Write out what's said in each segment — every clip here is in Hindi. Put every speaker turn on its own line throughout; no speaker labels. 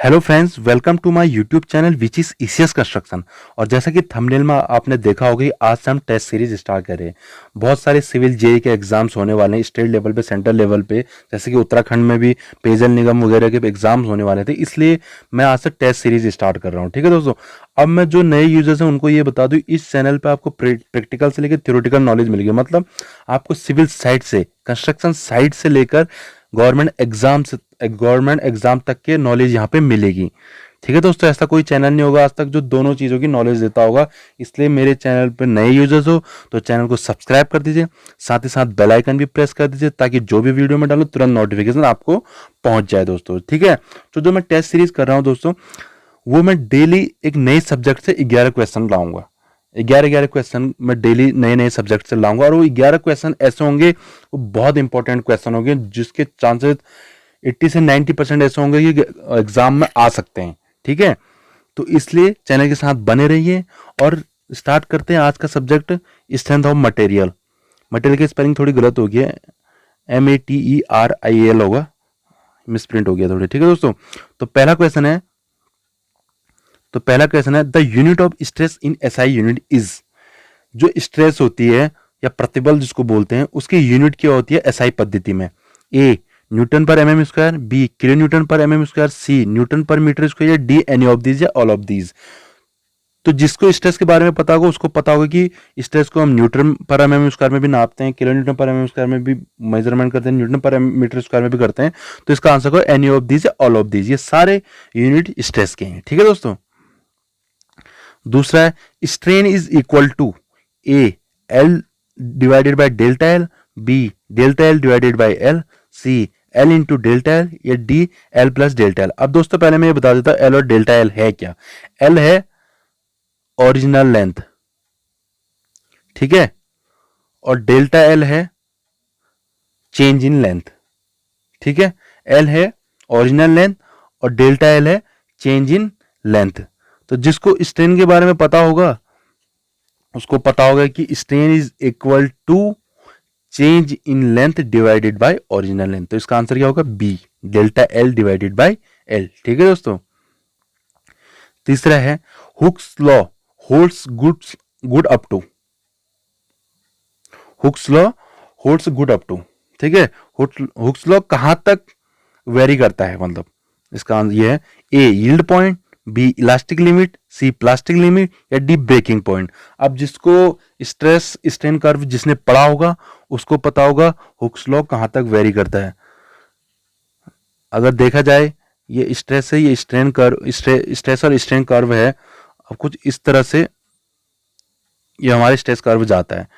Hello friends, welcome to my YouTube channel which is ECS construction. और जैसा कि थंबनेल में आपने देखा होगा कि आज से हम टेस्ट सीरीज स्टार्ट कर रहे हैं। बहुत सारे सिविल जेई के एग्जाम्स होने वाले हैं, स्टेट लेवल पे, सेंट्रल लेवल पे, जैसे कि उत्तराखंड में भी पेयजल निगम वगैरह के एग्जाम्स होने वाले थे, इसलिए मैं आज से टेस्ट सीरीज स्टार्ट कर रहा हूँ। ठीक है दोस्तों, अब मैं जो नए यूजर्स हैं उनको ये बता दूं, इस चैनल पे आपको प्रैक्टिकल से लेकर थ्योरेटिकल नॉलेज मिलेगी। मतलब आपको सिविल साइड से, कंस्ट्रक्शन साइड से लेकर गवर्नमेंट एग्जाम तक के नॉलेज यहाँ पे मिलेगी। ठीक है दोस्तों, ऐसा कोई चैनल नहीं होगा आज तक जो दोनों चीज़ों की नॉलेज देता होगा। इसलिए मेरे चैनल पे नए यूजर्स हो तो चैनल को सब्सक्राइब कर दीजिए, साथ ही साथ बेल आइकन भी प्रेस कर दीजिए ताकि जो भी वीडियो में डालूं तुरंत नोटिफिकेशन आपको पहुंच जाए दोस्तों। ठीक है, तो जो मैं टेस्ट सीरीज कर रहा हूँ दोस्तों, वो मैं डेली एक नए सब्जेक्ट से 11 क्वेश्चन लाऊंगा। 11 क्वेश्चन मैं डेली नए नए सब्जेक्ट से लाऊंगा, और वो 11 क्वेश्चन ऐसे होंगे, वो बहुत इंपॉर्टेंट क्वेश्चन होंगे जिसके चांसेस 80 से 90% ऐसे होंगे कि एग्जाम में आ सकते हैं। ठीक है, तो इसलिए चैनल के साथ बने रहिए और स्टार्ट करते हैं आज का subject, strength of material. Material की स्पेलिंग थोड़ी गलत हो गई है, MATERIAL होगा, मिसप्रिंट हो गया थोड़ी। ठीक है दोस्तों, तो पहला क्वेश्चन है the unit of stress in SI unit is. जो स्ट्रेस होती है या प्रतिबल जिसको बोलते हैं, उसकी यूनिट क्या होती है SI पद्धति में? A newton per mm square, B kilo newton per mm square, C newton per metre square, या डी एनी ऑफ दीज या ऑल ऑफ दीज। तो जिसको स्ट्रेस के बारे में पता होगा उसको पता होगा कि स्ट्रेस को हम न्यूटन पर mm स्क्वायर में भी नापते हैं, kilo newton per mm square में भी मेजरमेंट करते हैं, न्यूटन पर मीटर स्क्वायर में भी करते हैं। तो इसका आंसर होगा एनी ऑफ दीज या ऑल ऑफ दीज। ये सारे यूनिट स्ट्रेस के हैं। ठीक है दोस्तों, दूसरा है strain is equal to A L divided by delta L, B delta L divided by L, C L into delta L, या D L plus delta L. अब दोस्तों पहले मैं ये बता देता हूं एल और डेल्टा एल है क्या। एल है ओरिजिनल लेंथ, ठीक है, और डेल्टा एल है चेंज इन लेंथ। ठीक है, एल है ओरिजिनल लेंथ और डेल्टा एल है चेंज इन लेंथ। तो जिसको स्ट्रेन के बारे में पता होगा उसको पता होगा कि strain is equal to change in length divided by original length. तो इसका आंसर क्या होगा? B, delta L divided by L. ठीक है दोस्तों, तीसरा है Hooke's law holds good up to. Hooke's law holds good up to, ठीक है, हुक्स लॉ कहां तक वेरी करता है? मतलब इसका आंसर ये है, A yield point, B elastic limit, C plastic limit, या डी ब्रेकिंग पॉइंट। अब जिसको स्ट्रेस स्ट्रेन कर्व जिसने पढ़ा होगा उसको पता होगा हुक्स लॉ कहां तक वेरी करता है। अगर देखा जाए ये स्ट्रेस है, ये स्ट्रेन कर्व, स्ट्रेस और स्ट्रेन कर्व है। अब कुछ इस तरह से ये हमारे स्ट्रेस कर्व जाता है,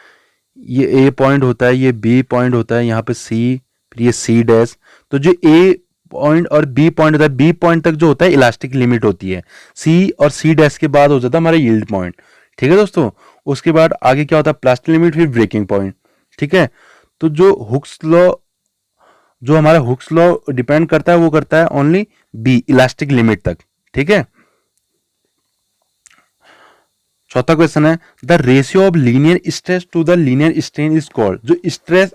ये ए पॉइंट होता है, ये बी पॉइंट होता है, यहाँ पे सी, फिर ये सी डैश। तो जो ए पॉइंट और बी पॉइंट होता है, बी पॉइंट तक जो होता है इलास्टिक लिमिट होती है, सी और सी डैश के बाद हो जाता है हमारा यील्ड पॉइंट। ठीक है दोस्तों, उसके बाद आगे क्या होता है? प्लास्टिक लिमिट, फिर ब्रेकिंग पॉइंट। ठीक है, तो जो हमारा हुक्स लॉ डिपेंड करता है वो करता है ओनली बी, इलास्टिक लिमिट तक। ठीक है, चौथा क्वेश्चन है the ratio of linear stress to the linear strain is called. जो स्ट्रेस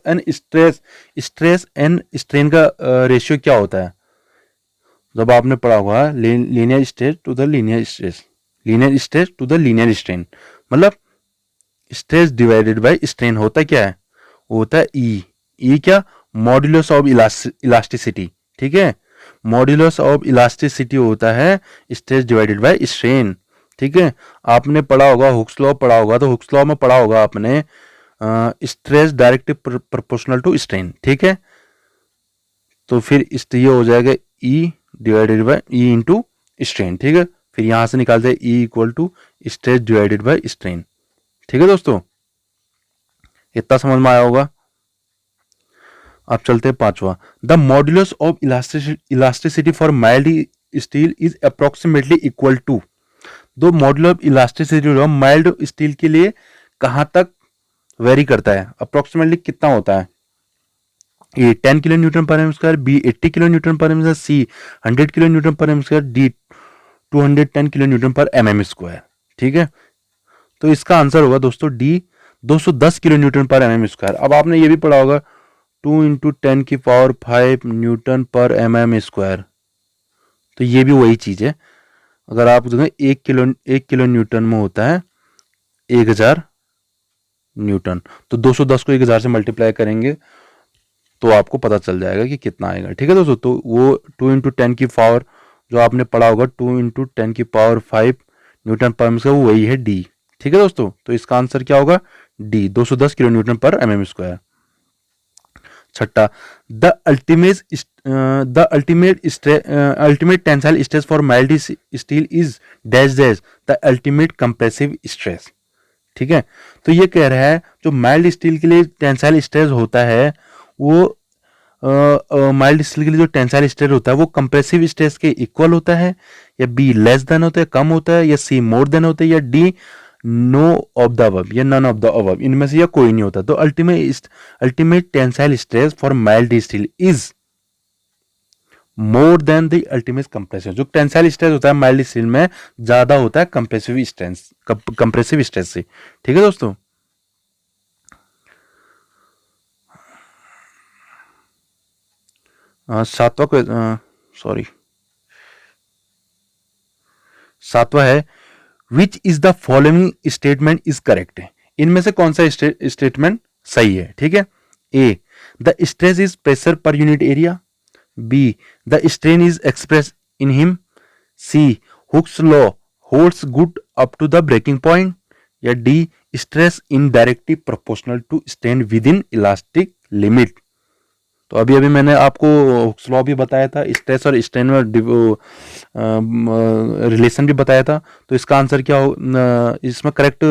एंड स्ट्रेन का रेशियो क्या होता है? जब आपने पढ़ा होगा linear stress to the linear stress, linear stress to the linear strain, मतलब स्ट्रेस डिवाइडेड बाय स्ट्रेन होता क्या है? वो होता है ई क्या? Modulus of elasticity. ठीक है, मॉड्यूलस ऑफ इलास्टिसिटी होता है स्ट्रेस डिवाइडेड बाय स्ट्रेन। ठीक है, आपने पढ़ा होगा हुक्स लॉ पढ़ा होगा, तो हुक्स लॉ में पढ़ा होगा आपने stress directly proportional to strain. ठीक है, तो फिर ये हो जाएगा E divided by E into strain. ठीक है, फिर यहां से निकालते हैं E equal to stress divided by strain. ठीक है दोस्तों, इतना समझ में आया होगा। अब चलते हैं पांचवा, the modulus of elasticity for mild steel is approximately equal to. दो module of elasticity mild steel के लिए कहां तक वेरी करता है? अप्रोक्सीमेटली कितना होता है? A 10 kilo newton per M square, B 80 kilo newton per M square, C 100 kilo newton per M square, D 210 kilo newton per M square. ठीक है, तो इसका आंसर होगा दोस्तों D 210 kilo newton per M square. अब आपने ये भी पढ़ा होगा 2 × 10⁵ न्यूटन पर एम स्क्वायर। तो ये भी वही चीज़ है। अगर आप देखें 1 किलो न्यूटन में होता है 1000 न्यूटन, तो 210 को 1000 से मल्टीप्लाई करेंगे तो आपको पता चल जाएगा कि कितना आएगा। ठीक है दोस्तों, तो वो 2 इंटू 10 की पावर जो आपने पढ़ा होगा 2 इंटू 10 की power 5 Newton per M square, वो वही है डी। ठीक है दोस्तों, तो इसका आंसर क्या होगा D, 210 kilo newton per M square. छठा, the ultimate tensile stress for mild steel is dash dash the ultimate compressive stress. ठीक है, तो ये कह रहा है जो माइल्ड स्टील के लिए टेंसाइल स्ट्रेस होता है वो माइल्ड स्टील के लिए जो टेंसाइल स्ट्रेस होता है वो कंप्रेसिव स्ट्रेस के इक्वल होता है, या बी लेस देन होता है कम होता है, या सी मोर देन होता है, या D no of the above या नन ऑफ द अबव, इनमें से या कोई नहीं होता। तो ultimate tensile stress for mild steel is more than the ultimate compressive. जो टेंसाइल स्ट्रेस होता है माइल्ड स्टील में ज्यादा होता है कंप्रेसिव स्ट्रेस से। ठीक है दोस्तों, सातवां है which is the following statement is correct. इनमें से कौन सा स्टेटमेंट सही है। ठीक है, A the stress is pressure per unit area, B the strain is express in him, C Hooke's law holds good up to the breaking point, या D stress in directly proportional to strain within elastic limit. तो अभी अभी मैंने आपको हुक्स लॉ भी बताया था, स्ट्रेस और स्ट्रेन में रिलेशन भी बताया था। तो इसका आंसर क्या हो, इसमें करेक्ट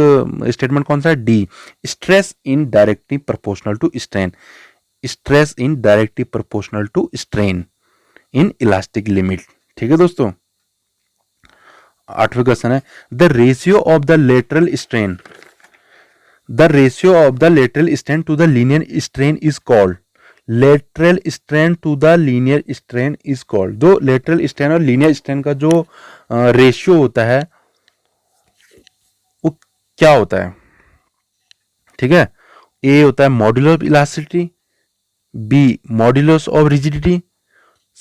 स्टेटमेंट कौन सा है, D stress in directly proportional to strain, stress in directly proportional to strain in elastic limit. ठीक है दोस्तों, आठवें क्वेश्चन है the ratio of the lateral strain to the linear strain is called. Lateral strain to the linear strain is called. जो लेटरल स्ट्रेन और लीनियर स्ट्रेन का जो रेशियो होता है वो क्या होता है। ठीक है, ए होता है modulus of elasticity, B modulus of rigidity,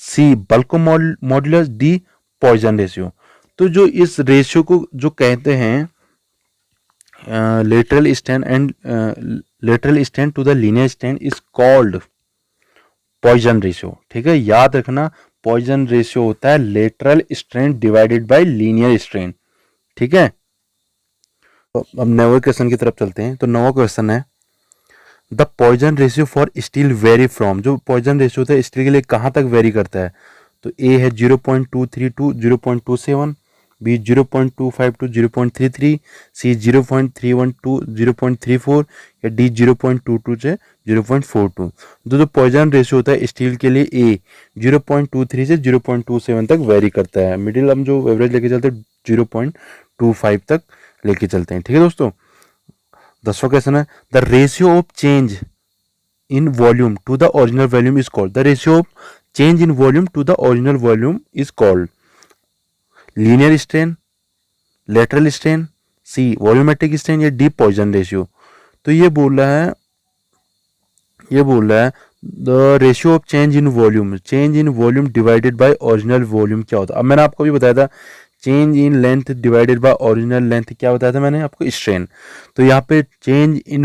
C bulk modulus, D Poisson ratio. तो जो इस रेशियो को जो कहते हैं lateral strain to the linear strain is called Poisson ratio. ठीक है, याद रखना पॉइजन रेशियो होता है lateral strain divided by linear strain. ठीक है, तो अब नवे क्वेश्चन की तरफ चलते हैं। तो नवा क्वेश्चन है the Poisson ratio for steel very from. जो पॉइजन रेशियो होता है स्टील के लिए कहां तक वेरी करता है। तो ए है 0.23 to 0.27, B 0.25 to 0.33, C 0.31 to 0.34, या डी 0.22 से 0.42। जो पॉइजन रेशियो होता है स्टील के लिए ए 0.23 से 0.27 तक वेरी करता है। मिडिल हम जो एवरेज लेके चलते हैं 0.25 तक लेके चलते हैं। ठीक है दोस्तों, 10वां क्वेश्चन है the ratio of change in volume to the original volume is called. The ratio of change in volume to the original volume is called linear strain, lateral strain, C volumetric strain, या डी पॉइजन रेशियो। तो ये बोल रहा है the ratio of change in volume divided by original volume क्या होता है। अब मैंने आपको भी बताया था change in length divided by original length क्या बताया था मैंने आपको, स्ट्रेन। तो यहाँ पे change in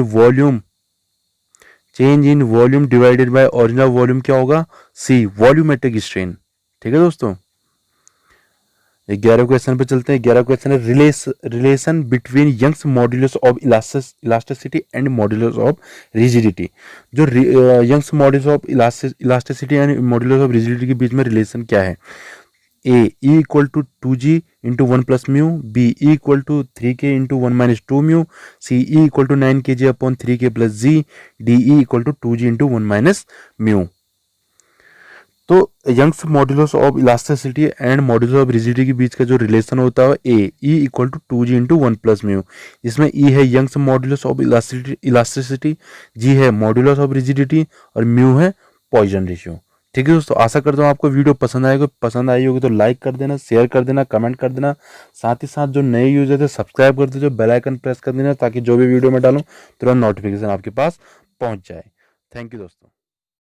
volume divided by original volume क्या होगा, सी वॉल्यूमेट्रिक स्ट्रेन। ठीक है दोस्तों, 11 क्वेश्चन पे चलते हैं। 11 क्वेश्चन है relation between Young's modulus of elasticity and modulus of rigidity. जो Young's modulus of elasticity and modulus of rigidity के बीच में रिलेशन क्या है। A equal to 2g into 1 plus mu, B equal to 3k into 1 minus 2 mu, C equal to 9kg upon 3k plus G, D equal to 2g into 1 minus mu. तो Young's modulus of elasticity and modulus of rigidity के बीच का जो रिलेशन होता है A equal to 2g into 1 plus mu. इसमें ई है Young's modulus of elasticity, G है मॉड्यूलस ऑफ रिजिडिटी, और म्यू है पॉइजन रेशियो। ठीक है दोस्तों, आशा करता हूँ आपको वीडियो पसंद आई होगी तो लाइक कर देना, शेयर कर देना, कमेंट कर देना। साथ ही साथ जो नए यूजर थे सब्सक्राइब कर दीजिए, बेल आइकन प्रेस कर देना ताकि जो भी वीडियो मैं डालूँ तुरंत नोटिफिकेशन आपके पास पहुँच जाए। थैंक यू दोस्तों।